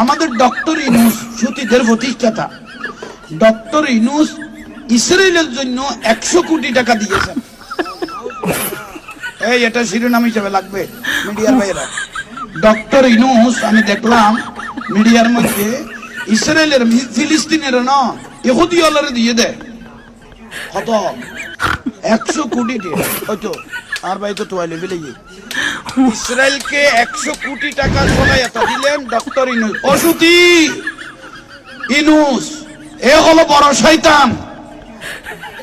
আমাদের ডক্টর ইউনূস সুতিদের প্রতিষ্ঠাতা ডক্টর ইউনূস ইসরায়েলের জন্য 100 কোটি টাকা দিয়েছেন। এই এটা শিরোনাম হিসেবে লাগবে মিডিয়ার বাইরে। ডক্টর ইউনূস আমি দেখলাম মিডিয়ার মধ্যে ইসরায়েলের ফিলিস্তিনের না ইহুদি হলরে দিয়ে দেয় কত 100 কোটি দিয়ে হয়তো আর ভাই তো তোয়ালে ফেলে ইসরায়েলকে 100 কোটি টাকা সহায়তা দিলেন ডক্টর ইউনূস। অসুতি ইউনূস এ হলো বড় শয়তান।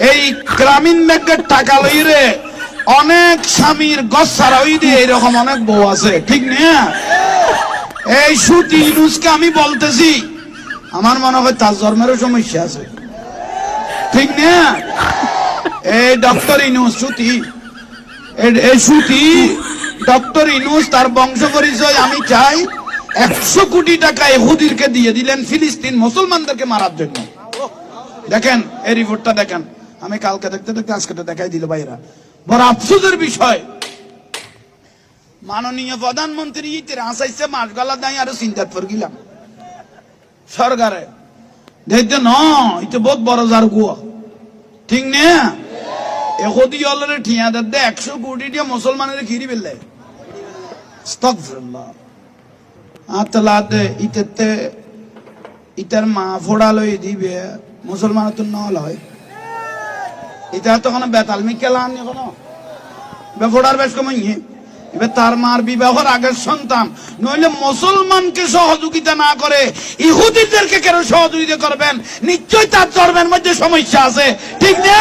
এই গ্রামীণ ব্যাংকের টাকা লইরে অনেক স্বামীর গছ ছাড়া ওই দিয়ে এরকম অনেক বউ আছে, ঠিক না? এই সুতি ইউনূসকে আমি বলতেছি, আমার মনে হয় তার জন্মেরও সমস্যা আছে, ঠিক না? এই ডক্টর ইউনূস সুতি, এই সুতি ডক্টর ইউনূস তার বংশ পরিচয় আমি চাই 100 কোটি টাকা ইহুদিরকে দিয়ে দিলেন ফিলিস্তিন মুসলমানদেরকে মারার জন্য। দেখেন এই রিপোর্টটা দেখেন, আমি কালকে দেখতে দেখতে আজকে দেখাই দিল ভাইরা। বড় আফসোসের বিষয়, মাননীয় প্রধানমন্ত্রী ইতির আসাইছে মাসগালা দাই আরো চিন্তা করে গেলাম সরকারে দেখতে ন এটা বহুত বড় যার গুয়া, ঠিক না? এহুদি হলরে ঠিয়া দে 100 কোটি দিয়ে মুসলমানের খিরি বেললে আস্তাগফিরুল্লাহ। আতলাতে ইতেতে ইতার মা ফোড়া লই দিবে মুসলমান তো নল হয়, এটা তো কোনো বেতাল মিকেলান কোনো বেফোড়ার বেশ কমাইয়ে এবার তার মার বিবাহর আগের সন্তান, নইলে মুসলমানকে সহযোগিতা না করে ইহুদিদেরকে কেন সহযোগিতা করবেন? নিশ্চয়ই তার ধর্মের মধ্যে সমস্যা আছে, ঠিক না?